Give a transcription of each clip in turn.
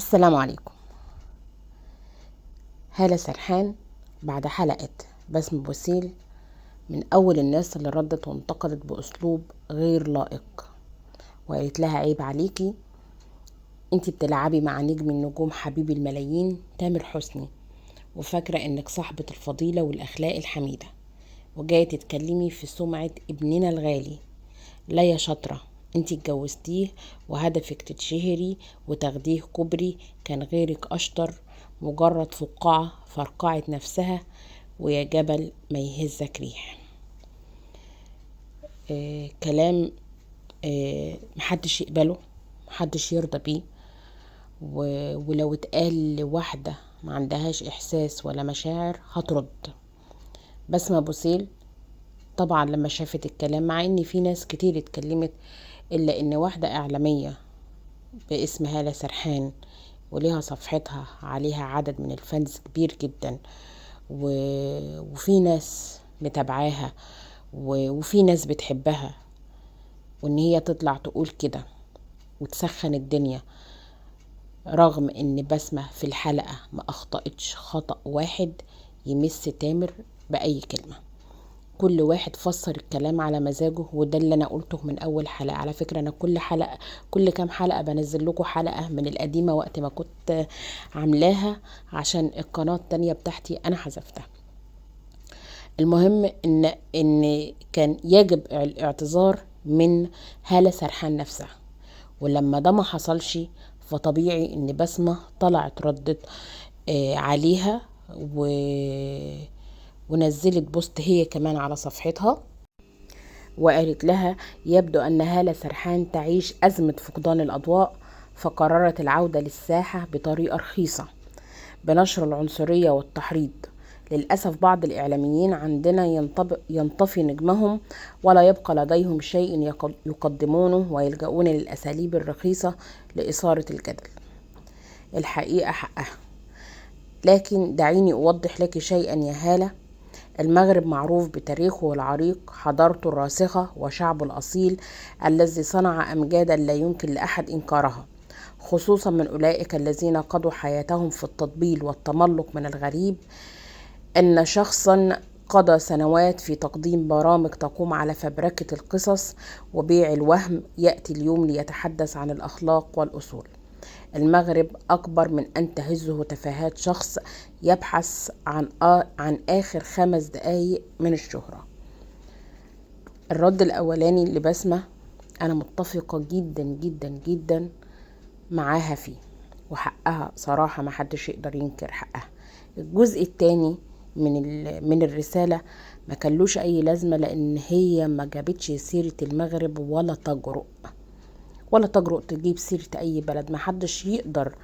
السلام عليكم. هالة سرحان بعد حلقة بسمة بوسيل من أول الناس اللي ردت وانتقدت بأسلوب غير لائق، وقالت لها عيب عليكي، انتي بتلعبي مع نجم النجوم حبيب الملايين تامر حسني وفاكرة انك صاحبة الفضيلة والأخلاق الحميدة، وجاية تتكلمي في سمعة ابننا الغالي. لا يا شاطرة، انتي اتجوزتيه وهدفك تتشهري وتاخديه كبري، كان غيرك اشطر، مجرد فقاعة فرقعت نفسها، ويا جبل ما يهزك ريح. كلام محدش يقبله، محدش يرضى بيه. ولو اتقال لواحدة ما عندهاش احساس ولا مشاعر هترد. بسمة بوسيل طبعا لما شافت الكلام، مع ان في ناس كتير اتكلمت، الا ان واحدة اعلامية باسم هالة سرحان وليها صفحتها عليها عدد من الفانز كبير جدا، وفي ناس متابعاها وفي ناس بتحبها، وان هي تطلع تقول كده وتسخن الدنيا، رغم ان بسمة في الحلقة ما اخطأتش خطأ واحد يمس تامر بأي كلمة. كل واحد فسر الكلام على مزاجه، وده اللي انا قلته من اول حلقة. على فكرة انا كل كام حلقة بنزل لكم حلقة من القديمة وقت ما كنت عاملاها، عشان القناة التانية بتاعتي انا حذفتها. المهم ان كان يجب الاعتذار من هالة سرحان نفسها، ولما ده ما حصلش فطبيعي ان بسمة طلعت ردت عليها ونزلت بوست هي كمان على صفحتها، وقالت لها يبدو أن هالة سرحان تعيش أزمة فقدان الأضواء، فقررت العودة للساحة بطريقة رخيصة بنشر العنصرية والتحريض. للأسف بعض الإعلاميين عندنا ينطفي نجمهم ولا يبقى لديهم شيء يقدمونه، ويلجؤون للأساليب الرخيصة لإثارة الجدل. الحقيقة حقها، لكن دعيني أوضح لك شيئا يا هالة. المغرب معروف بتاريخه العريق، حضارته الراسخة، وشعبه الأصيل الذي صنع أمجادا لا يمكن لأحد إنكارها، خصوصا من أولئك الذين قضوا حياتهم في التطبيل والتملق من الغريب. أن شخصا قضى سنوات في تقديم برامج تقوم على فبركة القصص وبيع الوهم، يأتي اليوم ليتحدث عن الأخلاق والأصول. المغرب أكبر من أن تهزه تفاهات شخص يبحث عن آخر 5 دقايق من الشهرة. الرد الأولاني لبسمة أنا متفقة جدا جدا جدا معاها فيه، وحقها صراحة ما حدش يقدر ينكر حقها. الجزء الثاني من الرسالة ما كانلوش أي لازمة، لأن هي ما جابتش سيرة المغرب ولا تجرؤ تجيب سيرة أي بلد. ما حدش يقدر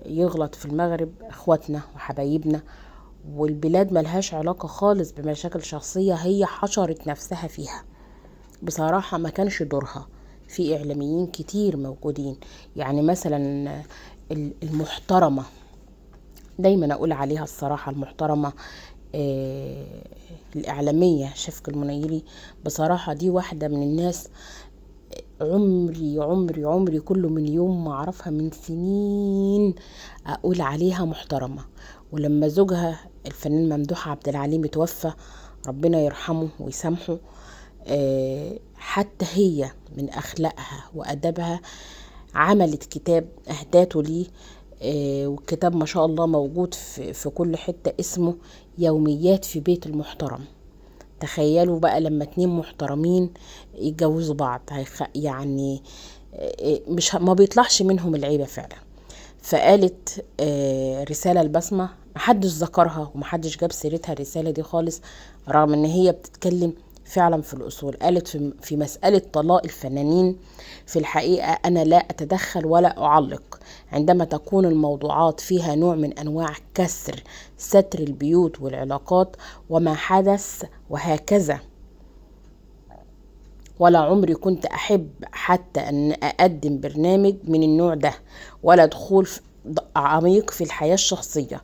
يغلط في المغرب، اخواتنا وحبايبنا، والبلاد ملهاش علاقة خالص بمشاكل شخصية هي حشرت نفسها فيها. بصراحة ما كانش دورها. في إعلاميين كتير موجودين، يعني مثلا المحترمة، دايما أقول عليها الصراحة المحترمة، الإعلامية شفق المنيري، بصراحة دي واحدة من الناس عمري عمري عمري كله من يوم ما اعرفها من سنين اقول عليها محترمة. ولما زوجها الفنان ممدوح عبد العليم توفى، ربنا يرحمه ويسامحه، حتى هي من اخلاقها وادبها عملت كتاب اهداته ليه، والكتاب ما شاء الله موجود في كل حتة، اسمه يوميات في بيت المحترم. تخيلوا بقى لما 2 محترمين يتجوزوا بعض، يعني مش ما بيطلعش منهم العيبة فعلا. فقالت رسالة البسمة محدش ذكرها ومحدش جاب سيرتها الرسالة دي خالص، رغم ان هي بتتكلم فعلا في الأصول. قالت في مسألة طلاق الفنانين، في الحقيقة أنا لا أتدخل ولا أعلق عندما تكون الموضوعات فيها نوع من أنواع كسر ستر البيوت والعلاقات وما حدث وهكذا. ولا عمري كنت أحب حتى أن أقدم برنامج من النوع ده، ولا دخول عميق في الحياة الشخصية.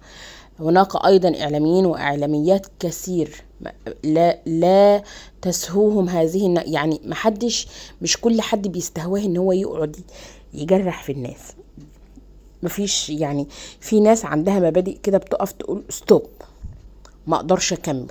هناك أيضا إعلاميين وإعلاميات كثير لا تسهوهم هذه، يعني محدش، مش كل حد بيستهواه ان هو يقعد يجرح في الناس. مفيش يعني، في ناس عندها مبادئ كده بتقف تقول ستوب، ما اقدرش اكمل،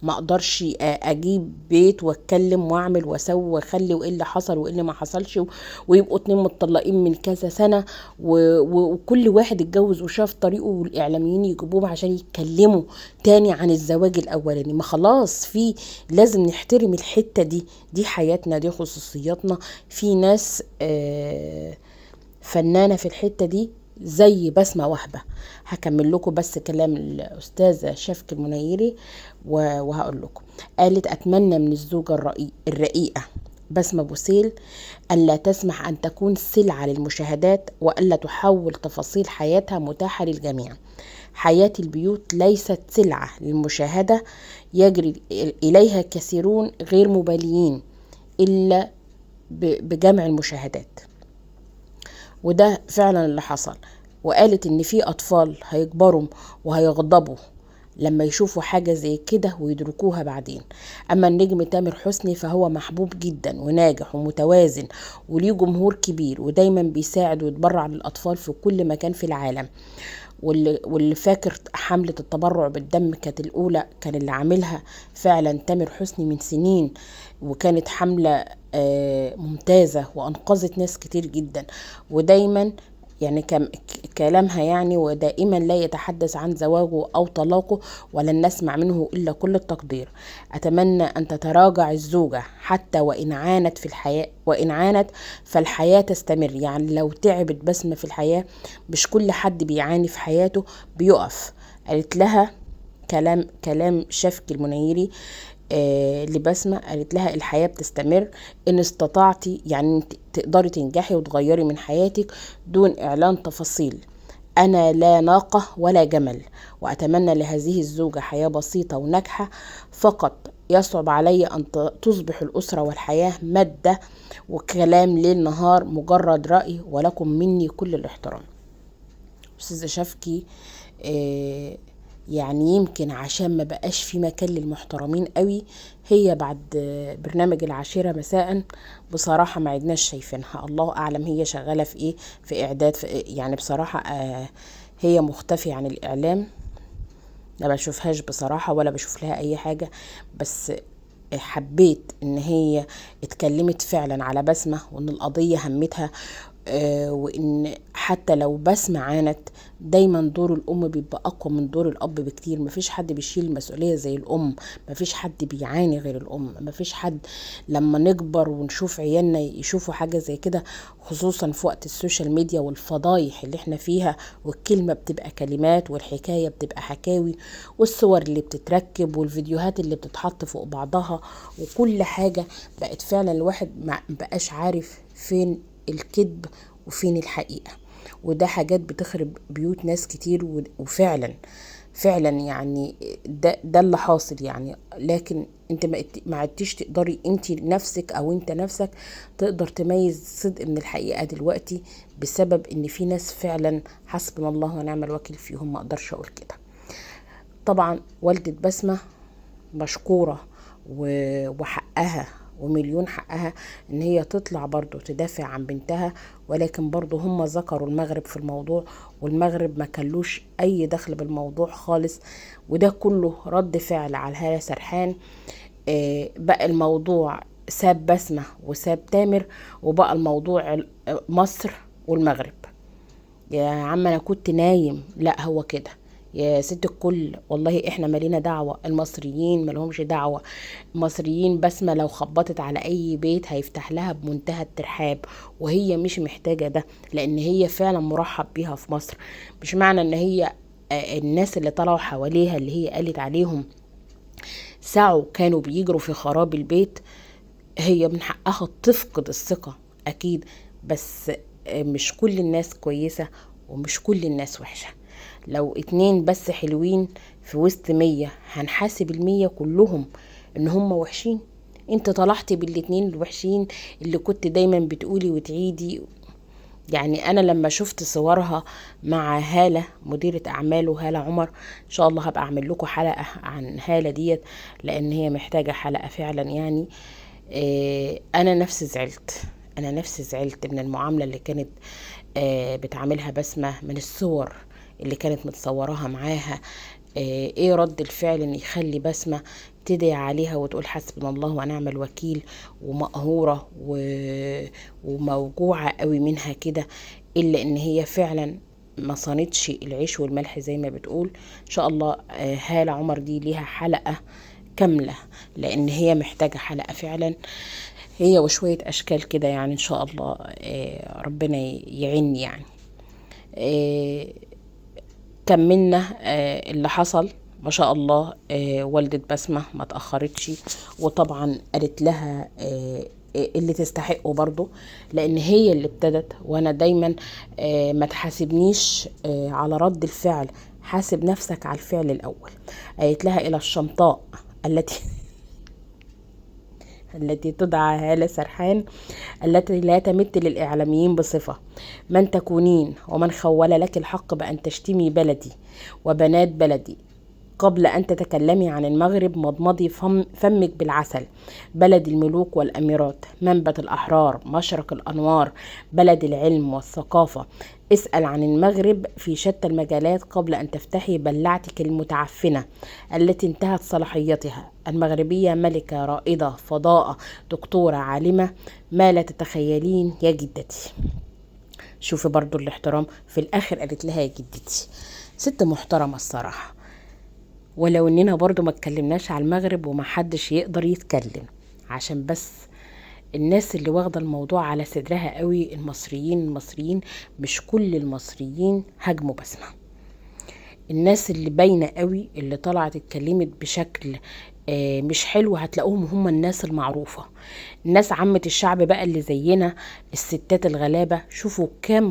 ما اقدرش اجيب بيت واتكلم واعمل واسوي واخلي وايه اللي حصل وايه اللي ما حصلش، ويبقوا اتنين متطلقين من كذا سنة وكل واحد اتجوز وشاف طريقه، والاعلاميين يجيبوهم عشان يتكلموا تاني عن الزواج الاولاني. ما خلاص، في لازم نحترم الحتة دي، دي حياتنا، دي خصوصياتنا. في ناس فنانة في الحتة دي زي بسمة وهبة. هكمل لكم بس كلام الأستاذة شفكي المنيري وهقول لكم. قالت: أتمنى من الزوجة الرقيقة بسمة بوسيل ألا تسمح أن تكون سلعة للمشاهدات، وألا تحول تفاصيل حياتها متاحة للجميع. حياة البيوت ليست سلعة للمشاهدة يجري إليها كثيرون غير مباليين إلا بجمع المشاهدات، وده فعلا اللي حصل. وقالت ان في اطفال هيكبروا وهيغضبوا لما يشوفوا حاجة زي كده ويدركوها بعدين. اما النجم تامر حسني فهو محبوب جدا وناجح ومتوازن وليه جمهور كبير، ودايما بيساعد ويتبرع للاطفال في كل مكان في العالم. واللي فاكر حملة التبرع بالدم كانت الأولى، كان اللي عاملها فعلا تامر حسني من سنين، وكانت حملة ممتازة وأنقذت ناس كتير جدا. ودايما يعني كلامها يعني، ودائما لا يتحدث عن زواجه أو طلاقه، ولن نسمع منه إلا كل التقدير. أتمنى أن تتراجع الزوجة حتى وإن عانت في الحياة، وإن عانت فالحياة تستمر. يعني لو تعبت بسمة في الحياة، مش كل حد بيعاني في حياته بيقف. قالت لها كلام شفكي المنيري لبسمة، قالت لها: الحياة بتستمر، إن استطعتي يعني تقدري تنجحي وتغيري من حياتك دون إعلان تفاصيل. أنا لا ناقة ولا جمل، وأتمنى لهذه الزوجة حياة بسيطة وناجحة. فقط يصعب علي أن تصبح الأسرة والحياة مادة وكلام ليل نهار، مجرد رأي، ولكم مني كل الاحترام. أستاذة شفكي يعني يمكن عشان ما بقاش في مكان للمحترمين قوي، هي بعد برنامج العاشرة مساء بصراحة ما عدناش شايفينها. الله أعلم هي شغالة في ايه، في إعداد، في يعني بصراحة هي مختفية عن الإعلام، ما بشوفهاش بصراحة ولا بشوف لها أي حاجة. بس حبيت ان هي اتكلمت فعلا على بسمة، وان القضية همتها، وان حتى لو بسمة عانت، دايما دور الام بيبقى اقوى من دور الاب بكتير. مفيش حد بيشيل المسؤولية زي الام، مفيش حد بيعاني غير الام، مفيش حد. لما نكبر ونشوف عيالنا يشوفوا حاجة زي كده، خصوصا في وقت السوشيال ميديا والفضايح اللي احنا فيها، والكلمة بتبقى كلمات والحكاية بتبقى حكاوي، والصور اللي بتتركب والفيديوهات اللي بتتحط فوق بعضها، وكل حاجة بقت فعلا الواحد ما بقاش عارف فين الكذب وفين الحقيقة. وده حاجات بتخرب بيوت ناس كتير، وفعلا يعني ده اللي حاصل يعني. لكن انت ما عدتيش تقدري انت نفسك او انت نفسك تقدر تميز الصدق من الحقيقة دلوقتي، بسبب ان في ناس فعلا حسبنا الله ونعم الوكيل فيهم، ما اقدرش اقول كده. طبعا والدة بسمة مشكورة، وحقها ومليون حقها ان هي تطلع برضو تدافع عن بنتها، ولكن برضو هم ذكروا المغرب في الموضوع، والمغرب ما كلوش اي دخل بالموضوع خالص. وده كله رد فعل على هالة سرحان. بقى الموضوع ساب بسمة وساب تامر، وبقى الموضوع مصر والمغرب. يا عم انا كنت نايم، لا هو كده يا ست الكل. والله احنا مالينا دعوة، المصريين مالهمش دعوة. المصريين بسمة لو خبطت على اي بيت هيفتح لها بمنتهى الترحاب، وهي مش محتاجة ده، لان هي فعلا مرحب بيها في مصر. مش معنى ان هي الناس اللي طلعوا حواليها اللي هي قالت عليهم سعوا كانوا بيجروا في خراب البيت، هي من حقها تفقد الثقة اكيد. بس مش كل الناس كويسة، ومش كل الناس وحشة. لو 2 بس حلوين في وسط 100، هنحاسب 100 كلهم ان هم وحشين؟ انت طلعتي بال2 الوحشين اللي كنت دايما بتقولي وتعيدي. يعني انا لما شفت صورها مع هالة مديرة اعماله، هالة عمر، ان شاء الله هبقى اعمل لكم حلقة عن هالة ديت، لان هي محتاجة حلقة فعلا يعني. انا نفسي زعلت من المعاملة اللي كانت بتعاملها بسمة من الصور اللي كانت متصوراها معاها. ايه رد الفعل ان يخلي بسمة تدعي عليها وتقول حسبنا الله ونعم الوكيل، ومقهورة وموجوعة قوي منها كده، الا ان هي فعلا ما صانتش العيش والملح زي ما بتقول. ان شاء الله هالة عمر دي ليها حلقة كاملة، لان هي محتاجة حلقة فعلا، هي وشوية اشكال كده يعني. ان شاء الله ربنا يعيني يعني. كملنا اللي حصل. ما شاء الله والدة بسمة ما تأخرتش، وطبعا قالت لها اللي تستحقه برضو، لان هي اللي ابتدت. وانا دايما ما تحاسبنيش على رد الفعل، حاسب نفسك على الفعل الاول. قالت لها الى الشمطاء التي تدعى هالة سرحان، التي لا تمت للإعلاميين بصفة: من تكونين ومن خول لك الحق بأن تشتمي بلدي وبنات بلدي قبل أن تتكلمي عن المغرب؟ مضمضي فمك بالعسل، بلد الملوك والأميرات، منبت الأحرار، مشرق الأنوار، بلد العلم والثقافة. اسأل عن المغرب في شتى المجالات قبل أن تفتحي بلعتك المتعفنة التي انتهت صلاحيتها. المغربية ملكة رائدة فضاءة دكتورة عالمة، ما لا تتخيلين يا جدتي. شوفي برضو الاحترام في الآخر، قالت لها يا جدتي. ست محترمة الصراحة. ولو اننا برضو ما اتكلمناش على المغرب ومحدش يقدر يتكلم، عشان بس الناس اللي واخده الموضوع على صدرها قوي. المصريين مش كل المصريين هاجموا بسمة. الناس اللي باينه قوي اللي طلعت اتكلمت بشكل مش حلو هتلاقوهم هم الناس المعروفة، الناس عامة الشعب بقى اللي زينا الستات الغلابة. شوفوا كام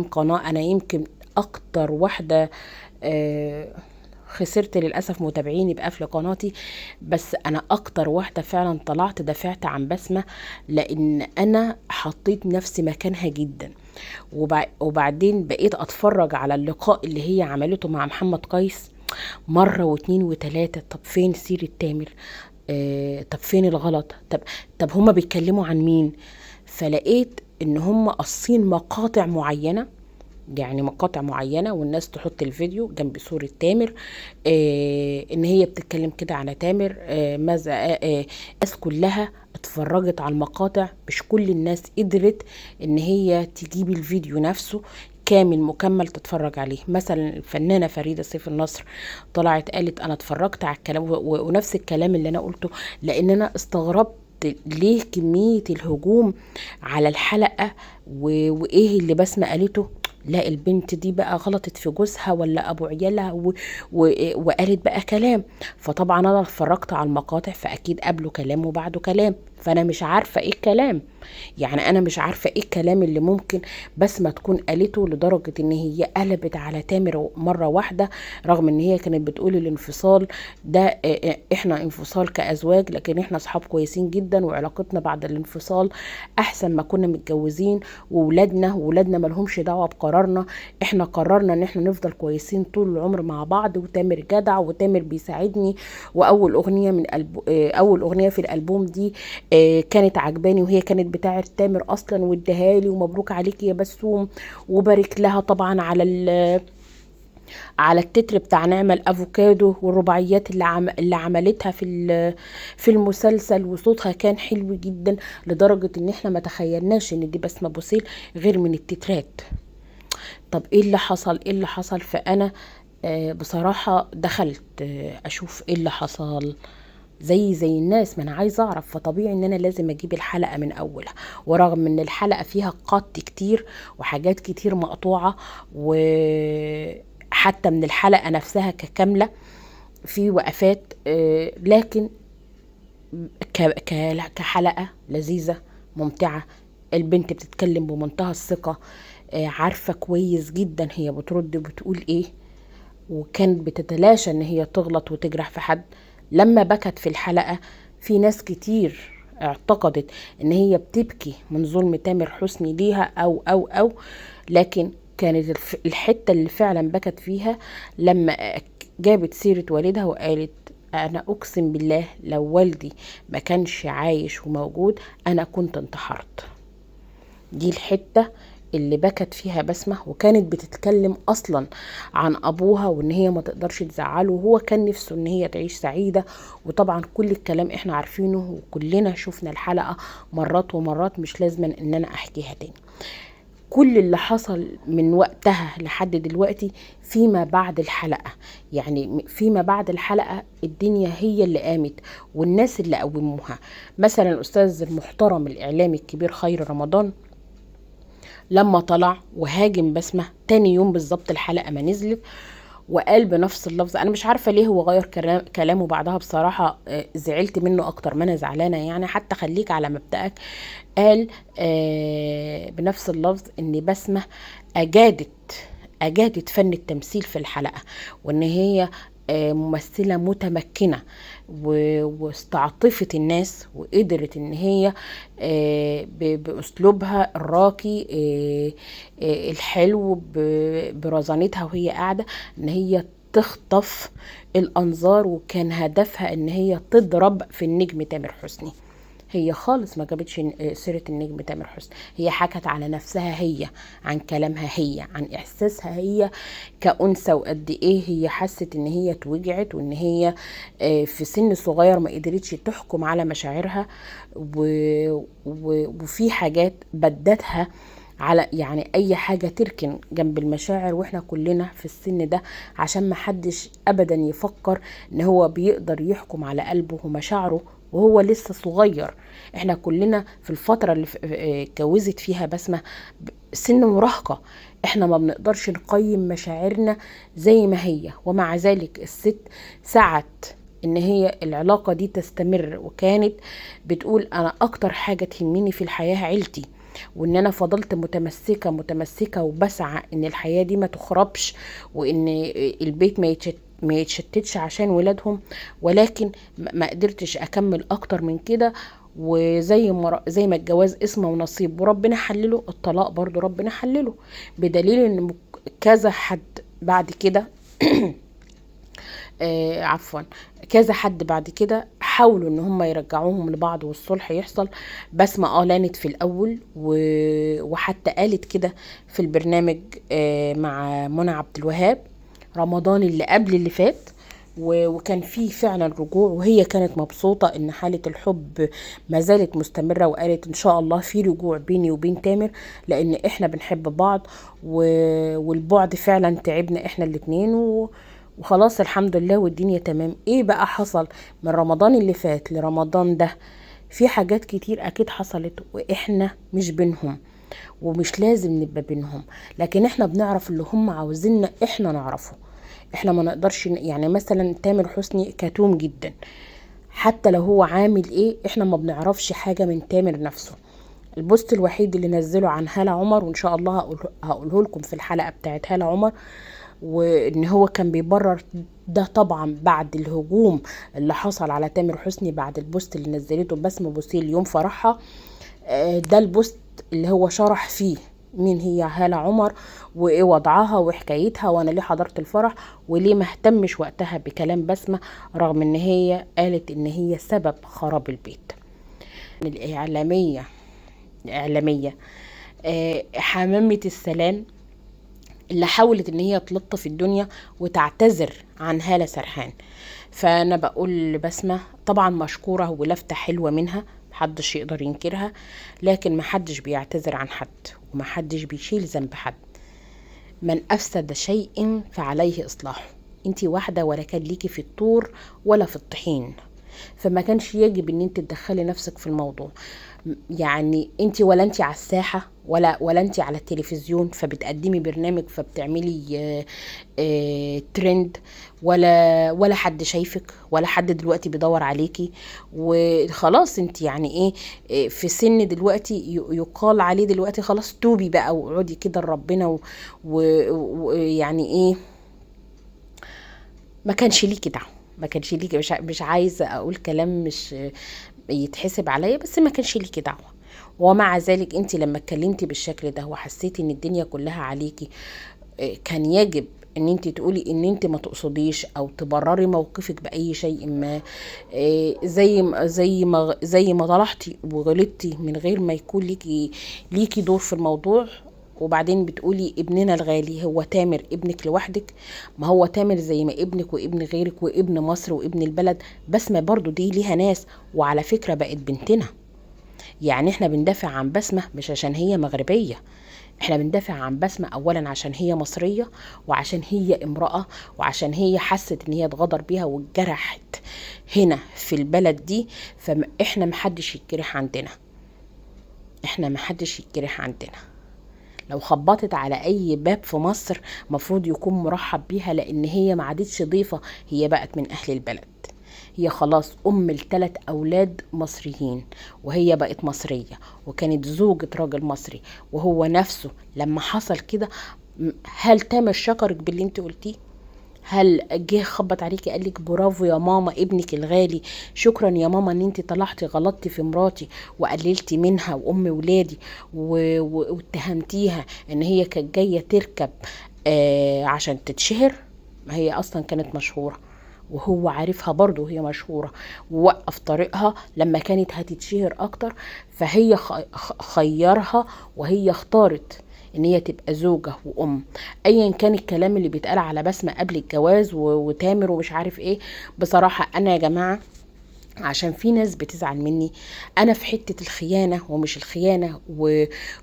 قناة. انا يمكن اكتر واحدة خسرت للأسف متابعيني بقفل قناتي، بس أنا أكتر واحدة فعلا طلعت دافعت عن بسمة، لأن أنا حطيت نفسي مكانها جدا. وبعدين بقيت أتفرج على اللقاء اللي هي عملته مع محمد قيس مرة واتنين وتلاتة. طب فين سيرة تامر؟ طب فين الغلط؟ طب هما بيتكلموا عن مين؟ فلقيت ان هما قاصين مقاطع معينة، يعني مقاطع معينة، والناس تحط الفيديو جنب صورة تامر ان هي بتتكلم كده على تامر. ماذا الناس كلها اتفرجت على المقاطع، مش كل الناس قدرت ان هي تجيب الفيديو نفسه كامل مكمل تتفرج عليه. مثلا الفنانة فريدة سيف النصر طلعت قالت انا اتفرجت على الكلام ونفس الكلام اللي انا قلته، لان انا استغربت ليه كمية الهجوم على الحلقة وايه اللي بسمة قالته. لا البنت دي بقى غلطت في جوزها ولا ابو عيالها وقالت بقى كلام. فطبعا انا اتفرجت على المقاطع، فاكيد قبله كلام وبعده كلام، فانا مش عارفة ايه الكلام. يعني انا مش عارفة ايه الكلام اللي ممكن بسمة تكون قالته لدرجة ان هي قلبت على تامر مرة واحدة، رغم ان هي كانت بتقول الانفصال ده احنا انفصال كازواج، لكن احنا اصحاب كويسين جدا وعلاقتنا بعد الانفصال احسن ما كنا متجوزين، وولادنا ملهمش دعوة بقرارنا، احنا قررنا ان احنا نفضل كويسين طول العمر مع بعض، وتامر جدع وتامر بيساعدني. واول اغنية من اول اغنية في الالبوم دي كانت عجباني، وهي كانت بتاعه تامر اصلا، واداها لي ومبروك عليكي يا بسوم، وبارك لها طبعا على التتر بتاع نعمة الافوكادو والرباعيات اللي عملتها في المسلسل، وصوتها كان حلو جدا لدرجة ان احنا ما تخيلناش ان دي بسمة بوسيل غير من التترات. طب ايه اللي حصل؟ فانا بصراحة دخلت اشوف ايه اللي حصل زي الناس، ما انا عايزه اعرف. فطبيعي ان انا لازم اجيب الحلقه من اولها، ورغم ان الحلقه فيها قط كتير وحاجات كتير مقطوعه، وحتى من الحلقه نفسها ككامله في وقفات، لكن كحلقه لذيذه ممتعه. البنت بتتكلم بمنتهى الثقه، عارفه كويس جدا هي بترد وبتقول ايه، وكانت بتتلاشى ان هي تغلط وتجرح في حد. لما بكت في الحلقة في ناس كتير اعتقدت ان هي بتبكي من ظلم تامر حسني ليها او لكن كانت الحتة اللي فعلا بكت فيها لما جابت سيرة والدها وقالت انا اقسم بالله لو والدي ما كانش عايش وموجود انا كنت انتحرت. دي الحتة اللي بكت فيها بسمة، وكانت بتتكلم اصلا عن ابوها وان هي ما تقدرش تزعله، وهو كان نفسه ان هي تعيش سعيدة. وطبعا كل الكلام احنا عارفينه، وكلنا شفنا الحلقة مرات ومرات، مش لازم ان انا احكيها تاني. كل اللي حصل من وقتها لحد دلوقتي فيما بعد الحلقة، يعني فيما بعد الحلقة الدنيا هي اللي قامت والناس اللي قوموها. مثلا الأستاذ المحترم الإعلامي الكبير خير رمضان لما طلع وهاجم بسمة تاني يوم بالظبط الحلقة ما نزلت، وقال بنفس اللفظ، انا مش عارفه ليه هو غير كلامه بعدها بصراحه. زعلت منه اكتر ما انا زعلانه يعني، حتى خليك على مبدأك. قال بنفس اللفظ ان بسمة اجادت فن التمثيل في الحلقه، وان هي ممثله متمكنه واستعطفت الناس، وقدرت ان هي باسلوبها الراقي الحلو برزانتها وهي قاعده ان هي تخطف الانظار، وكان هدفها ان هي تضرب في النجم تامر حسني. هي خالص ما جابتش سيرة النجم تامر حسني، هي حكت على نفسها هي، عن كلامها هي، عن احساسها هي كأنثى، وقد ايه هي حست ان هي اتوجعت، وان هي في سن صغير ما قدرتش تحكم على مشاعرها، وفي حاجات بدتها على يعني اي حاجة تركن جنب المشاعر. واحنا كلنا في السن ده عشان ما حدش ابدا يفكر ان هو بيقدر يحكم على قلبه ومشاعره وهو لسه صغير. احنا كلنا في الفترة اللي اتجوزت فيها بسمة سن مراهقة، احنا ما بنقدرش نقيم مشاعرنا زي ما هي، ومع ذلك الست سعت ان هي العلاقة دي تستمر، وكانت بتقول انا اكتر حاجة تهمني في الحياة عيلتي، وان انا فضلت متمسكة وبسعى ان الحياة دي ما تخربش، وان البيت ما يتشتتش عشان ولادهم. ولكن ما قدرتش اكمل اكتر من كده، وزي ما الجواز اسمه ونصيب وربنا حلله، الطلاق برضو ربنا حلله، بدليل ان كذا حد بعد كده عفوا كذا حد بعد كده حاولوا ان هم يرجعوهم لبعض والصلح يحصل. بسمة لانت في الاول وحتى قالت كده في البرنامج مع منى عبد الوهاب رمضان اللي قبل اللي فات، وكان فيه فعلا رجوع، وهي كانت مبسوطة ان حالة الحب ما زالت مستمرة، وقالت ان شاء الله في رجوع بيني وبين تامر، لان احنا بنحب بعض والبعد فعلا تعبنا احنا الاتنين، وخلاص الحمد لله والدنيا تمام. ايه بقى حصل من رمضان اللي فات لرمضان ده؟ في حاجات كتير اكيد حصلت واحنا مش بينهم، ومش لازم نبقى بينهم، لكن احنا بنعرف اللي هم عاوزيننا احنا نعرفه. احنا ما نقدرش يعني مثلا تامر حسني كتوم جدا، حتى لو هو عامل ايه احنا ما بنعرفش حاجة من تامر نفسه. البوست الوحيد اللي نزله عن هالة عمر، وان شاء الله هقوله لكم في الحلقة بتاعت هالة عمر، وان هو كان بيبرر ده طبعا بعد الهجوم اللي حصل على تامر حسني بعد البوست اللي نزلته بسمة بوسيل يوم فرحها. ده البوست اللي هو شرح فيه مين هي هالة عمر، وايه وضعها وحكايتها، وانا ليه حضرت الفرح، وليه ما اهتمش وقتها بكلام بسمة، رغم ان هي قالت ان هي سبب خراب البيت. الإعلامية حمامة السلام اللي حاولت ان هي تلطف الدنيا وتعتذر عن هالة سرحان. فانا بقول لبسمة طبعا مشكورة ولفتة حلوة منها محدش يقدر ينكرها، لكن محدش بيعتذر عن حد، ومحدش بيشيل ذنب حد. من افسد شيء فعليه اصلاحه. انتي واحدة ولا كان ليكي في الطور ولا في الطحين، فما كانش يجب ان انت تدخلي نفسك في الموضوع. يعني انت ولا انت على الساحة ولا انت على التلفزيون فبتقدمي برنامج فبتعملي ترند، ولا حد شايفك، ولا حد دلوقتي بيدور عليكي، وخلاص انت يعني ايه في سن دلوقتي يقال عليه دلوقتي خلاص توبي بقى واقعدي كده لربنا، ويعني ايه ما كانش ليكي دعوه، ما كانش ليكي، مش عايزه اقول كلام مش يتحسب عليا، بس ما كانش ليكي دعوه. ومع ذلك انت لما اتكلمتي بالشكل ده وحسيتي ان الدنيا كلها عليكي، كان يجب ان انت تقولي ان انت ما تقصديش او تبرري موقفك باي شيء ما، زي ما طلعتي وغلطتي من غير ما يكون ليكي دور في الموضوع. وبعدين بتقولي ابننا الغالي هو تامر ابنك لوحدك، ما هو تامر زي ما ابنك وابن غيرك وابن مصر وابن البلد. بسمة برضو دي ليها ناس، وعلى فكرة بقت بنتنا. يعني احنا بندافع عن بسمة مش عشان هي مغربية، احنا بندافع عن بسمة اولا عشان هي مصرية، وعشان هي امرأة، وعشان هي حست ان هي اتغدر بيها واتجرحت هنا في البلد دي. فاحنا محدش يتجرح عندنا، احنا محدش يتجرح عندنا. لو خبطت على اي باب في مصر مفروض يكون مرحب بيها، لان هي ما عادتش ضيفة، هي بقت من اهل البلد. هي خلاص ال3 اولاد مصريين، وهي بقت مصرية، وكانت زوجة راجل مصري. وهو نفسه لما حصل كده، هل تامر شكرك باللي انت قلتيه؟ هل جه خبط عليكي قالك برافو يا ماما ابنك الغالي، شكرا يا ماما ان انت طلعتي غلطتي في مراتي وقللتي منها وام ولادي واتهمتيها ان هي كانت جايه تركب عشان تتشهر؟ ما هي اصلا كانت مشهوره، وهو عارفها برضو وهي مشهورة، ووقف طريقها لما كانت هتتشهر اكتر. فهي خيرها، وهي اختارت ان هي تبقى زوجة وام. ايا كان الكلام اللي بيتقال على بسمة قبل الجواز وتامر ومش عارف ايه، بصراحة انا يا جماعة عشان في ناس بتزعل مني، انا في حتة الخيانة ومش الخيانة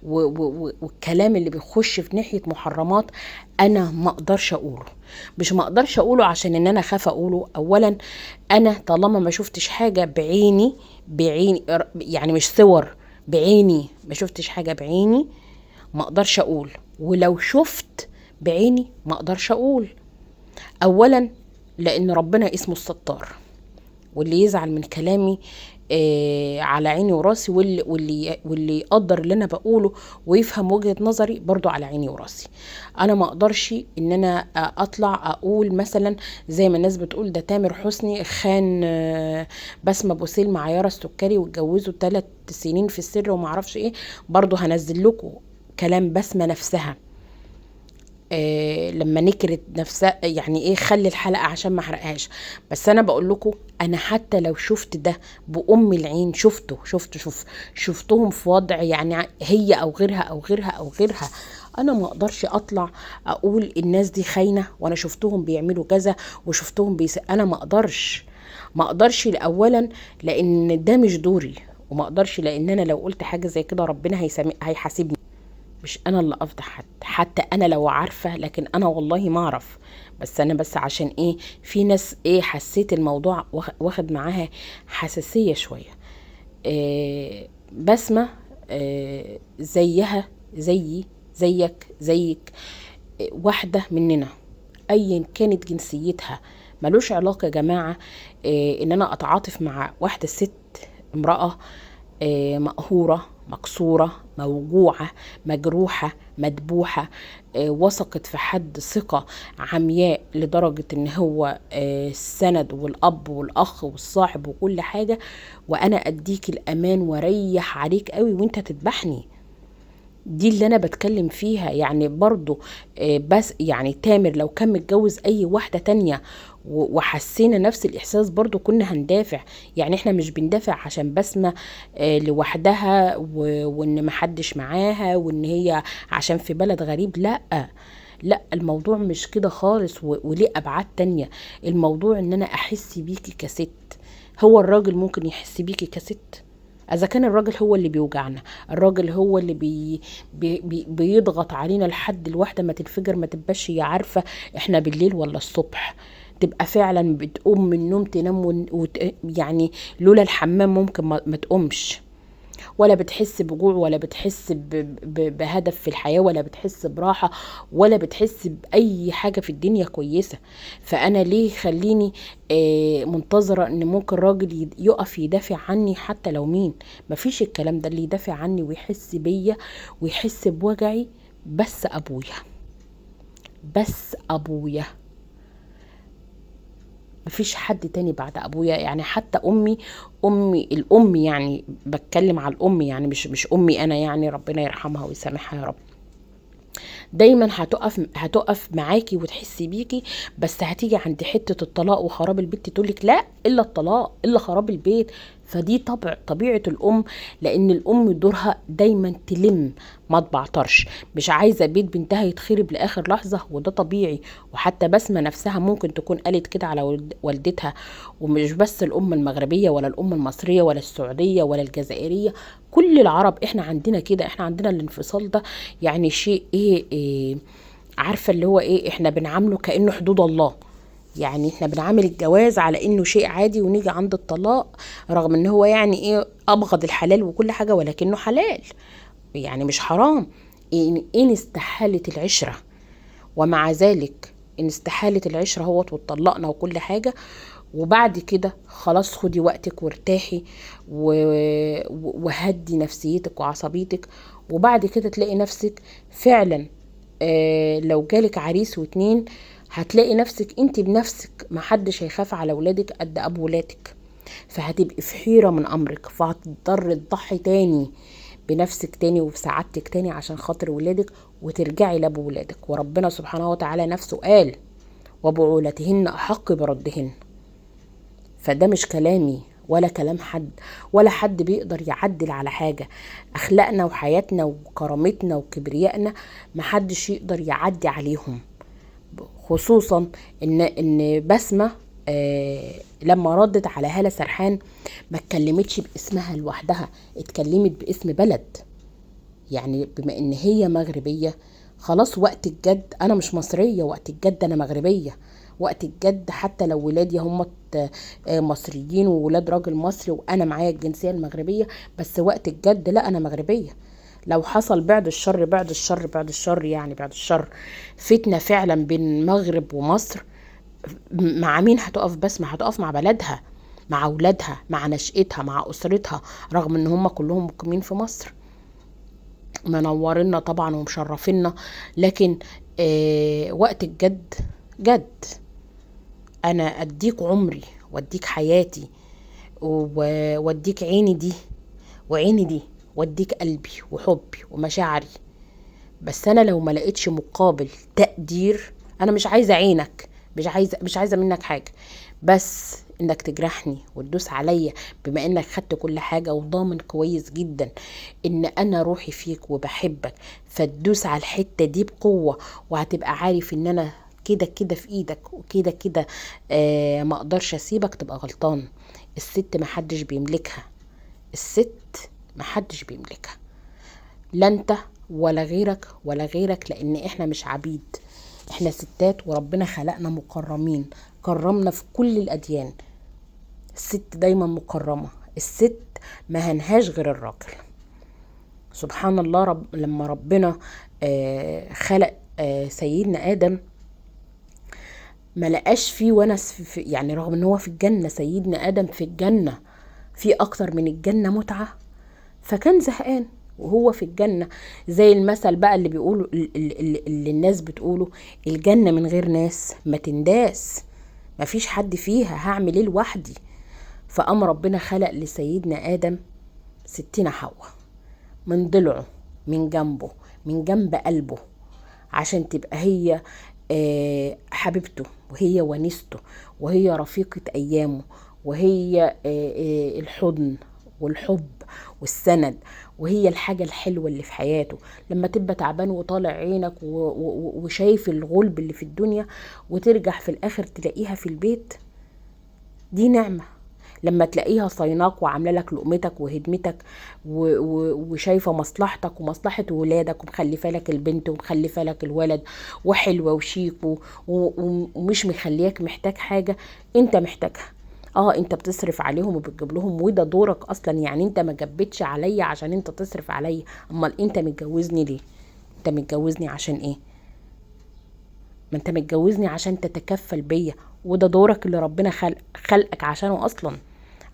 والكلام اللي بيخش في ناحية محرمات، انا ما اقدرش اقوله. مش ما اقدرش اقوله عشان ان انا خاف اقوله. اولا انا طالما ما شفتش حاجة بعيني يعني مش صور، بعيني ما شفتش حاجة بعيني، ما اقدرش اقول. ولو شفت بعيني ما اقدرش اقول. اولا لان ربنا اسمه الستار، واللي يزعل من كلامي على عيني وراسي، واللي يقدر اللي انا بقوله ويفهم وجهة نظري برضو على عيني وراسي. انا ما اقدرش ان انا اطلع اقول مثلا زي ما الناس بتقول ده تامر حسني خان بسمة بوسيل مع يارا السكري واتجوزوا 3 سنين في السر وما اعرفش ايه. برضو هنزل لكم كلام بسمة نفسها لما نكرت نفسها، يعني ايه، خلي الحلقة عشان ما احرقهاش. بس انا بقول لكم انا حتى لو شفت ده بأم العين، شفتهم في وضع يعني هي او غيرها او غيرها او غيرها، انا ما اقدرش اطلع اقول الناس دي خاينة وانا شفتهم بيعملوا كذا وشفتهم انا ما اقدرش اولا لان ده مش دوري، وما اقدرش لان انا لو قلت حاجة زي كده ربنا هيحاسبني. مش انا اللي افضح حد، حتى انا لو عارفة، لكن انا والله ما اعرف. بس انا بس عشان ايه، في ناس ايه حسيت الموضوع واخد معاها حساسية شوية. بسمة زيها زيك واحدة مننا ايا كانت جنسيتها. ملوش علاقة يا جماعة ان انا اتعاطف مع واحدة ست، امرأة مقهورة مكسورة موجوعة مجروحة مدبوحة، وثقت في حد ثقة عمياء لدرجة ان هو السند والاب والاخ والصاحب وكل حاجة، وانا اديك الامان واريح عليك قوي وانت تذبحني. دي اللي انا بتكلم فيها. يعني برضو بس يعني تامر لو كان متجوز اي واحدة تانية وحسينا نفس الاحساس برضو كنا هندافع. يعني احنا مش بندافع عشان بسمة لوحدها وان محدش معاها وان هي عشان في بلد غريب. لا الموضوع مش كده خالص، وليه ابعاد تانية. الموضوع ان انا احس بيكي كست. هو الراجل ممكن يحس بيكي كست؟ اذا كان الراجل هو اللي بيوجعنا، الراجل هو اللي بيضغط علينا لحد الواحدة ما تنفجر، ما تبقاش هي عارفة احنا بالليل ولا الصبح، تبقى فعلا بتقوم من النوم تنام يعني لولا الحمام ممكن ما تقومش، ولا بتحس بجوع، ولا بتحس بهدف في الحياة، ولا بتحس براحة، ولا بتحس بأي حاجة في الدنيا كويسة. فأنا ليه خليني منتظرة ان ممكن راجل يقف يدافع عني حتى لو مين؟ مفيش الكلام ده. اللي يدافع عني ويحس بيا ويحس بوجعي بس أبويا، مفيش حد تاني بعد ابويا. يعني حتى امي الام، يعني بتكلم على الام، يعني مش امي انا، يعني ربنا يرحمها ويسامحها يا رب. دايما هتقف معاكي وتحسي بيكي، بس هتيجي عند حتة الطلاق وخراب البيت تقولك لا الا الطلاق الا خراب البيت. فدي طبيعة الام، لان الام دورها دايما تلم، ما تبعترش، مش عايزة بيت بنتها يتخرب لاخر لحظة، وده طبيعي. وحتى بسمة نفسها ممكن تكون قالت كده على والدتها. ومش بس الام المغربية ولا الام المصرية ولا السعودية ولا الجزائرية، كل العرب احنا عندنا كده، احنا عندنا الانفصال ده يعني شيء إيه عارفة اللي هو ايه، احنا بنعامله كأنه حدود الله. يعني احنا بنعامل الجواز على انه شيء عادي، ونيجي عند الطلاق رغم ان هو يعني ايه ابغض الحلال وكل حاجة، ولكنه حلال يعني مش حرام. إن استحالت العشرة، ومع ذلك إن استحالت العشرة هوت واتطلقنا وكل حاجة، وبعد كده خلاص خدي وقتك وارتاحي وهدي نفسيتك وعصبيتك، وبعد كده تلاقي نفسك فعلا لو جالك عريس واتنين هتلاقي نفسك انت بنفسك محدش هيخاف على ولادك قد ابو ولادك. فهتبقي في حيرة من امرك، فهتضطر تضحي تاني بنفسك تاني وبسعادتك تاني عشان خاطر ولادك، وترجعي لابو ولادك. وربنا سبحانه وتعالى نفسه قال وبعولتهن احق بردهن. فده مش كلامي ولا كلام حد، ولا حد بيقدر يعدل على حاجة. اخلاقنا وحياتنا وكرامتنا وكبريائنا محدش يقدر يعدي عليهم. خصوصا ان بسمة لما ردت على هالة سرحان ما اتكلمتش باسمها لوحدها، اتكلمت باسم بلد. يعني بما ان هي مغربية، خلاص وقت الجد انا مش مصرية، وقت الجد انا مغربية. وقت الجد حتى لو ولادي هم مصريين وولاد راجل مصري وانا معايا الجنسية المغربية، بس وقت الجد لا انا مغربية. لو حصل بعد الشر بعد الشر بعد الشر يعني بعد الشر فتنة فعلا بين المغرب ومصر، مع مين هتقف؟ بسمة هتقف مع بلدها، مع اولادها، مع نشأتها، مع اسرتها، رغم ان هم كلهم مقيمين في مصر منورنا طبعا ومشرفينا. لكن وقت الجد جد انا اديك عمري واديك حياتي واديك عيني دي وعيني دي، واديك قلبي وحبي ومشاعري. بس انا لو ما لقيتش مقابل تقدير، انا مش عايزه عينك، مش عايزه منك حاجه، بس انك تجرحني وتدوس عليا، بما انك خدت كل حاجه وضامن كويس جدا ان انا روحي فيك وبحبك، فتدوس على الحته دي بقوه، وهتبقى عارف ان انا كده كده في ايدك وكده كده ما اقدرش اسيبك، تبقى غلطان. الست محدش بيملكها، الست محدش بيملكها، لا انت ولا غيرك ولا غيرك، لان احنا مش عبيد، احنا ستات وربنا خلقنا مكرمين، كرمنا في كل الاديان. الست دايما مكرمة، الست ما هنهاش غير الراجل. سبحان الله، لما ربنا خلق سيدنا آدم ما لقاش فيه ونس يعني رغم ان هو في الجنة، سيدنا آدم في الجنة في اكتر من الجنة متعة، فكان زهقان وهو في الجنة. زي المثل بقى اللي بيقولوا اللي الناس بتقوله، الجنة من غير ناس ما تنداس، ما فيش حد فيها، هعمل ايه لوحدي؟ فقام ربنا خلق لسيدنا آدم ستنا حواء من ضلعه، من جنبه، من جنب قلبه، عشان تبقى هي حبيبته، وهي ونسته، وهي رفيقة أيامه، وهي الحضن والحب والسند، وهي الحاجة الحلوة اللي في حياته. لما تبقى تعبان وطالع عينك وشايف الغلب اللي في الدنيا، وترجع في الآخر تلاقيها في البيت، دي نعمة. لما تلاقيها صيناك وعامله لك لقمتك وهدمتك وشايفه مصلحتك ومصلحه ولادك، ومخلفه لك البنت ومخلفه لك الولد، وحلوه وشيك ومش مخلياك محتاج حاجه انت محتاجها. انت بتصرف عليهم وبتجيب لهم، وده دورك اصلا. يعني انت ما جبتش عليا عشان انت تصرف عليا، امال انت متجوزني ليه؟ انت متجوزني عشان ايه؟ ما انت متجوزني عشان تتكفل بيا، وده دورك اللي ربنا خلقك عشانه اصلا.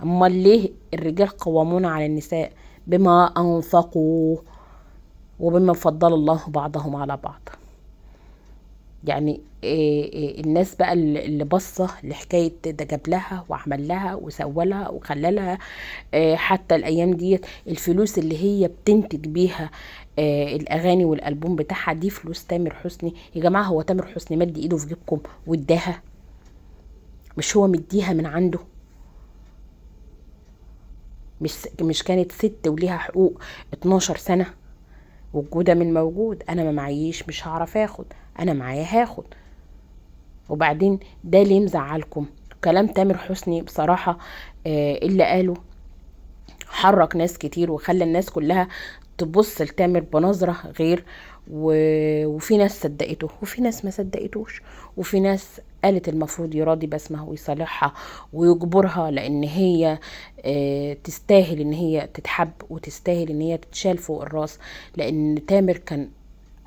امال ليه الرجال قوامون على النساء؟ بما انفقوا وبما فضل الله بعضهم على بعض. يعني الناس بقى اللي باصه لحكايه ده جاب لها وعمل لها وسوى لها وخلى لها، حتى الايام ديت الفلوس اللي هي بتنتج بيها الاغاني والالبوم بتاعها دي فلوس تامر حسني. يا جماعه، هو تامر حسني مد ايده في جيبكم واداها؟ مش هو مديها من عنده؟ مش كانت ست وليها حقوق 12 سنه؟ وجوده من موجود، انا ما معيش مش هعرف اخد، انا معايا هاخد. وبعدين ده ليه مزعلكم؟ كلام تامر حسني بصراحة اللي قاله حرك ناس كتير وخلى الناس كلها تبص لتامر بنظرة غير. وفي ناس صدقته وفي ناس ما صدقتوش، وفي ناس قالت المفروض يراضي بسمة ويصالحها ويجبرها، لان هي تستاهل ان هي تتحب وتستاهل ان هي تتشال فوق الراس، لان تامر كان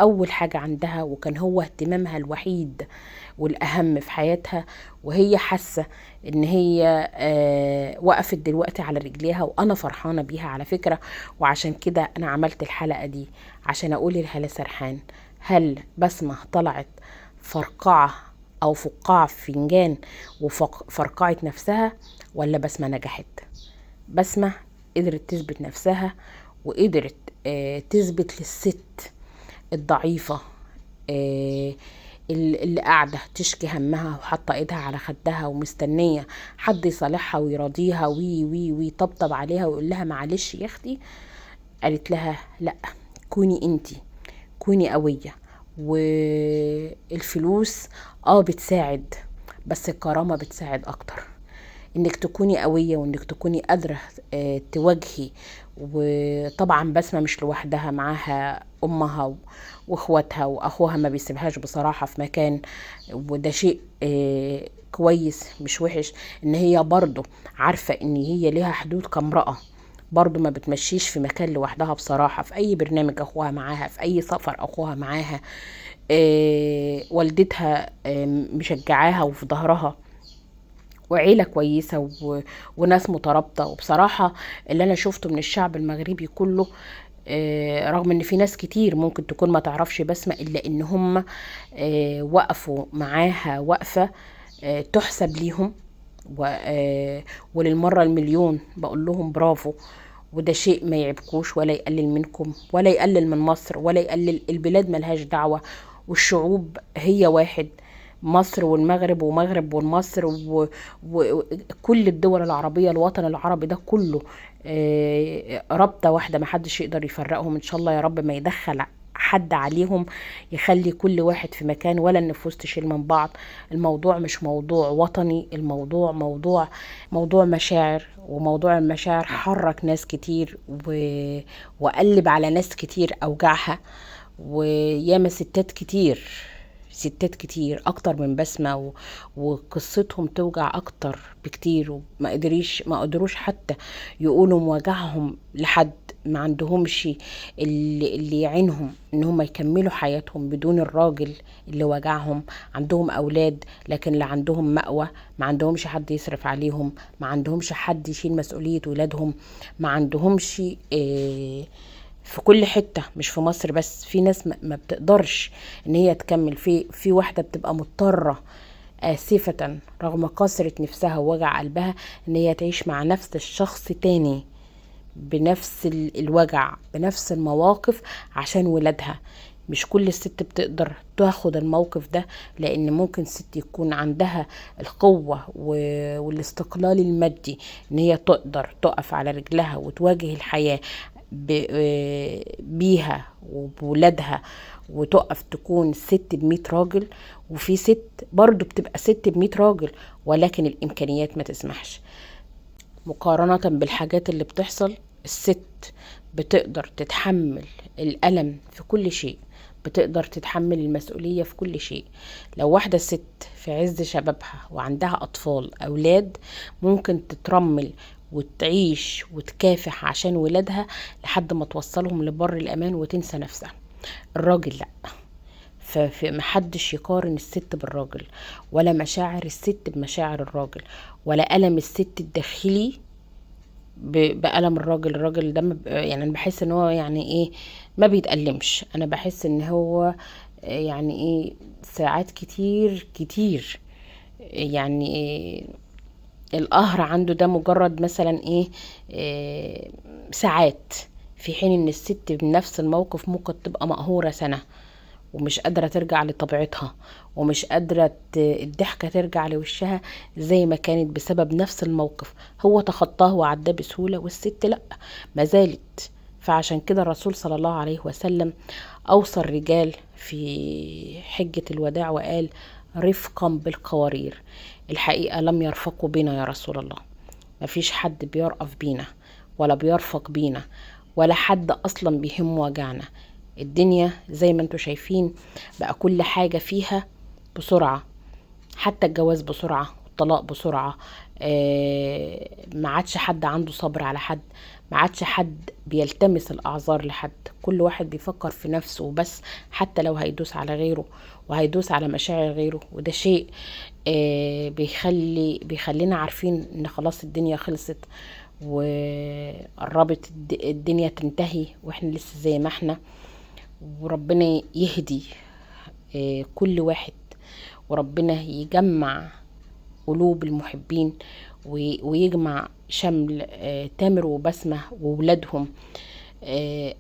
اول حاجة عندها وكان هو اهتمامها الوحيد والاهم في حياتها. وهي حاسة ان هي وقفت دلوقتي على رجليها، وانا فرحانة بيها على فكرة. وعشان كده انا عملت الحلقة دي عشان اقول لهالة سرحان، هل بسمة طلعت فرقعة او فقاعة في فنجان وفرقعت نفسها، ولا بسمة نجحت؟ بسمة قدرت تثبت نفسها، وقدرت تثبت للست الضعيفة آه، اللي قاعدة تشكي همها وحاطة ايدها على خدها ومستنية حد يصالحها ويراضيها وي وي ويطبطب عليها ويقول لها معلش يا اختي. قالت لها لا، كوني انتي، كوني قوية. والفلوس بتساعد، بس الكرامة بتساعد اكتر. انك تكوني قوية وانك تكوني قادرة تواجهي. وطبعا بسمة مش لوحدها، معاها امها واخواتها واخوها ما بيسيبهاش بصراحة في مكان. وده شيء كويس مش وحش، ان هي برضو عارفة ان هي ليها حدود كامرأة، برضو ما بتمشيش في مكان لوحدها بصراحة. في اي برنامج اخوها معاها، في اي سفر اخوها معاها. والدتها مشجعاها وفي ظهرها، وعيلة كويسة وناس مترابطة. وبصراحة اللي أنا شفته من الشعب المغربي كله، رغم ان في ناس كتير ممكن تكون ما تعرفش بسمة، الا ان هم وقفوا معاها وقفة تحسب ليهم. وللمرة المليون بقول لهم برافو. وده شيء ما يعبكوش ولا يقلل منكم ولا يقلل من مصر ولا يقلل البلاد، ملهاش دعوة. والشعوب هي واحد، مصر والمغرب ومغرب ومصر وكل الدول العربية، الوطن العربي ده كله رابطة واحدة، محدش يقدر يفرقهم. ان شاء الله يا رب ما يدخل حد عليهم، يخلي كل واحد في مكان ولا النفوس تشيل من بعض. الموضوع مش موضوع وطني، الموضوع موضوع مشاعر. وموضوع المشاعر حرك ناس كتير وقلب على ناس كتير اوجاعها. وياما ستات كتير، ستات كتير اكتر من بسمة وقصتهم توجع اكتر بكتير، ما قدروش حتى يقولوا مواجعهم لحد. ما عندهمش اللي يعينهم ان هم يكملوا حياتهم بدون الراجل اللي وجعهم. عندهم اولاد لكن لا عندهم مأوى، ما عندهمش حد يصرف عليهم، ما عندهمش حد يشيل مسؤولية ولادهم، ما عندهمش في كل حتة، مش في مصر بس. في ناس ما بتقدرش ان هي تكمل. في واحدة بتبقى مضطرة آسفة رغم كسرة نفسها ووجع قلبها ان هي تعيش مع نفس الشخص تاني بنفس الوجع بنفس المواقف عشان ولادها. مش كل الست بتقدر تاخد الموقف ده، لان ممكن ست يكون عندها القوة والاستقلال المادي ان هي تقدر تقف على رجلها وتواجه الحياة بيها وبولادها، وتقف تكون ست ب100 راجل. وفي ست برضو بتبقى ست ب100 راجل ولكن الامكانيات ما تسمحش. مقارنة بالحاجات اللي بتحصل، الست بتقدر تتحمل الألم في كل شيء، بتقدر تتحمل المسؤولية في كل شيء. لو واحدة ست في عز شبابها وعندها أطفال أولاد، ممكن تترمل وتعيش وتكافح عشان ولادها لحد ما توصلهم لبر الأمان وتنسى نفسها. الراجل لأ. فمحدش يقارن الست بالراجل، ولا مشاعر الست بمشاعر الراجل، ولا ألم الست الداخلي بألم الراجل. الراجل ده يعني انا بحس ان هو يعني ايه، ما بيتألمش. انا بحس ان هو يعني ايه ساعات كتير كتير. يعني إيه القهر عنده ده مجرد مثلا إيه ساعات، في حين ان الست بنفس الموقف ممكن تبقى مقهورة سنة ومش قادرة ترجع لطبيعتها، ومش قادرة الضحكة ترجع لوشها زي ما كانت بسبب نفس الموقف. هو تخطاه وعداه بسهولة، والست لأ، ما زالت. فعشان كده الرسول صلى الله عليه وسلم أوصى الرجال في حجة الوداع وقال: رفقا بالقوارير. الحقيقة لم يرفقوا بنا يا رسول الله، مفيش حد بيرأف بينا ولا بيرفق بينا، ولا حد أصلا بيهم وجعنا. الدنيا زي ما انتوا شايفين بقى كل حاجة فيها بسرعة، حتى الجواز بسرعة والطلاق بسرعة. ما عادش حد عنده صبر على حد، ما عادش حد بيلتمس الأعذار لحد، كل واحد بيفكر في نفسه وبس، حتى لو هيدوس على غيره وهيدوس على مشاعر غيره. وده شيء بيخلينا عارفين ان خلاص الدنيا خلصت وقربت الدنيا تنتهي، واحنا لسه زي ما احنا. وربنا يهدي كل واحد، وربنا يجمع قلوب المحبين ويجمع شمل تامر وبسمة وولادهم.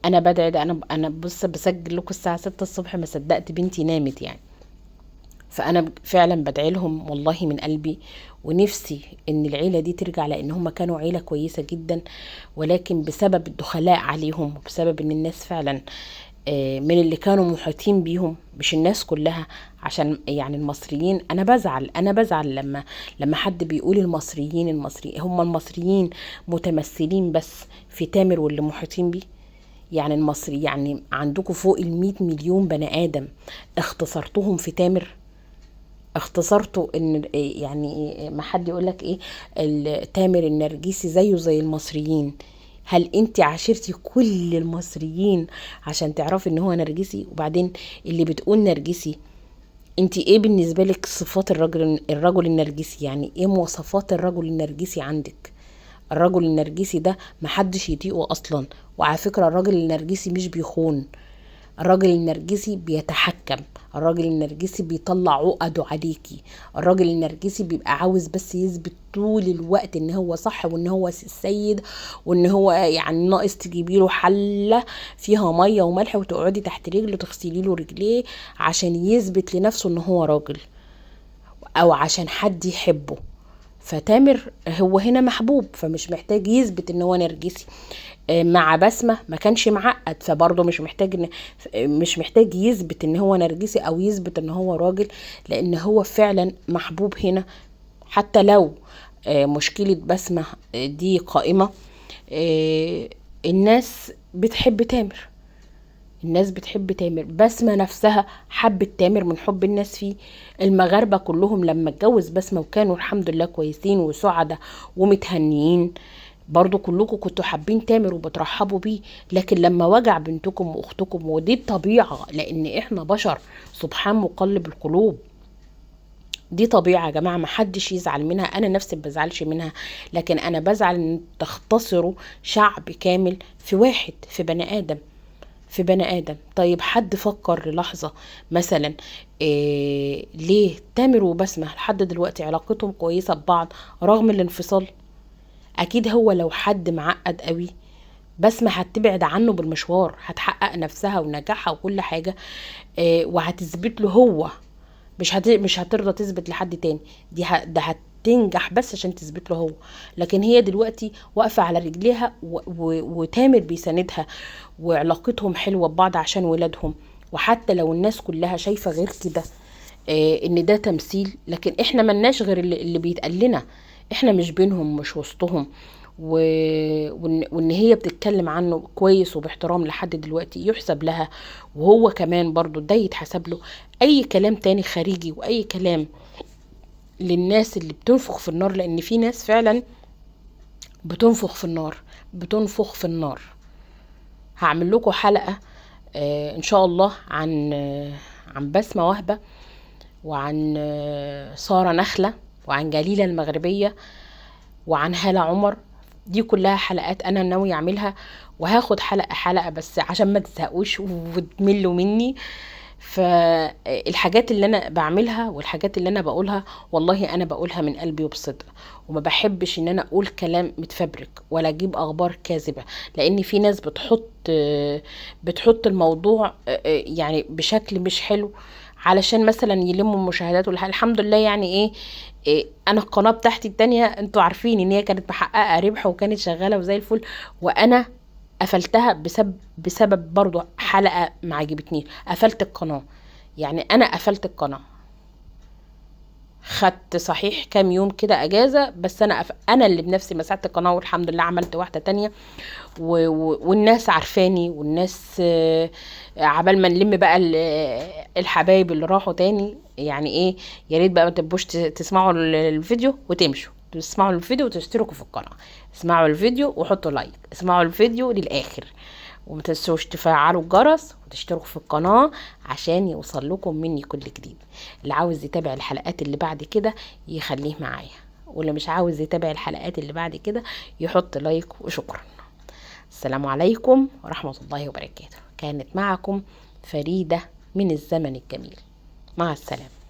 انا بدعي ده، انا بص بسجل لكم الساعة 6 الصبح، ما صدقت بنتي نامت يعني. فانا فعلا بدعي لهم والله من قلبي، ونفسي ان العيلة دي ترجع، لان هم كانوا عيلة كويسة جدا، ولكن بسبب الدخلاء عليهم وبسبب ان الناس فعلا من اللي كانوا محيطين بيهم، مش الناس كلها. عشان يعني المصريين، انا بزعل لما حد بيقول المصريين هم المصريين متمثلين بس في تامر واللي محيطين بيه. يعني المصري يعني عندكم فوق 100 مليون بني ادم، اختصرتهم في تامر؟ اختصرته ان يعني ما حد يقولك تامر النرجسي زيه زي المصريين. هل انت عاشرتي كل المصريين عشان تعرفي ان هو نرجسي؟ وبعدين اللي بتقول نرجسي، انت ايه بالنسبة لك صفات الرجل النرجسي؟ يعني ايه مواصفات الرجل النرجسي عندك؟ الرجل النرجسي ده محدش يطيقه اصلا. وعلى فكرة الرجل النرجسي مش بيخون، الراجل النرجسي بيتحكم، الراجل النرجسي بيطلع عقده عليكي، الراجل النرجسي بيبقى عاوز بس يثبت طول الوقت ان هو صح وان هو السيد، وان هو يعني ناقص تجيبي له حله فيها ميه وملح وتقعدي تحت رجله تغسلي له رجليه عشان يثبت لنفسه ان هو راجل، او عشان حد يحبه. فتامر هو هنا محبوب، فمش محتاج يثبت ان هو نرجسي. مع بسمة ما كانش معقد، فبرضه مش محتاج يثبت ان هو نرجسي او يثبت ان هو راجل، لان هو فعلا محبوب هنا. حتى لو مشكلة بسمة دي قائمة، آه، الناس بتحب تامر، الناس بتحب تامر. بسمة نفسها حبت تامر من حب الناس فيه. المغاربة كلهم لما اتجوز بسمة وكانوا الحمد لله كويسين وسعدة ومتهنيين، برضو كلكم كنتوا حابين تامر وبترحبوا بيه. لكن لما وجع بنتكم واختكم، ودي الطبيعة لان احنا بشر، سبحان مقلب القلوب، دي طبيعة يا جماعة، ما حدش يزعل منها، انا نفسي بزعلش منها. لكن انا بزعل ان تختصروا شعب كامل في واحد، في بني ادم، في بني ادم. طيب حد فكر للحظة مثلا ليه تامر وبسمة لحد دلوقتي علاقتهم كويسة ببعض رغم الانفصال؟ اكيد هو لو حد معقد قوي، بسمة هتبعد عنه بالمشوار، هتحقق نفسها ونجاحها وكل حاجة، وهتثبت له هو، مش هترضى تثبت لحد تاني. ده هتنجح بس عشان تثبت له هو. لكن هي دلوقتي واقفة على رجليها وتامر بيساندها، وعلاقتهم حلوة ببعض عشان ولادهم. وحتى لو الناس كلها شايفة غير كده ان ده تمثيل، لكن احنا ملناش غير اللي بيتقال لنا، احنا مش بينهم مش وسطهم. و... وإن هي بتتكلم عنه كويس وباحترام لحد دلوقتي يحسب لها، وهو كمان برضو ده يتحسب له. اي كلام تاني خارجي واي كلام للناس اللي بتنفخ في النار، لان في ناس فعلا بتنفخ في النار، بتنفخ في النار. هعمل لكم حلقة ان شاء الله عن بسمة وهبة، وعن سارة نخلة، وعن جليلة المغربية، وعن هالة عمر. دي كلها حلقات انا ناوي اعملها، وهاخد حلقة حلقة بس عشان ما تزهقوش وتملوا مني. فالحاجات اللي انا بعملها والحاجات اللي انا بقولها والله انا بقولها من قلبي وبصدق، وما بحبش ان انا اقول كلام متفبرك ولا اجيب اخبار كاذبة، لان في ناس بتحط الموضوع يعني بشكل مش حلو، علشان مثلا يلموا المشاهدات الحمد لله يعني إيه، انا القناه بتاعتي التانية انتوا عارفين ان هي كانت محققه ربح وكانت شغاله وزي الفل، وانا قفلتها بسبب برضو حلقه ما عجبتنيش، قفلت القناه. يعني انا قفلت القناه، خدت صحيح كام يوم كده اجازه، بس انا اللي بنفسي مسحت القناه، والحمد لله عملت واحده تانية والناس عارفاني، والناس عبال ما نلم بقى الحبايب اللي راحوا تاني يعني ايه. يا ريت بقى ما تبقوش تسمعوا الفيديو وتمشوا، تسمعوا الفيديو وتشتركوا في القناه، اسمعوا الفيديو وحطوا لايك، اسمعوا الفيديو للاخر، وما تنسوش تفعلوا الجرس وتشتركوا في القناة عشان يوصل لكم مني كل جديد. اللي عاوز يتابع الحلقات اللي بعد كده يخليه معايا، واللي مش عاوز يتابع الحلقات اللي بعد كده يحط لايك. وشكرا. السلام عليكم ورحمة الله وبركاته. كانت معكم فريدة من الزمن الجميل. مع السلامة.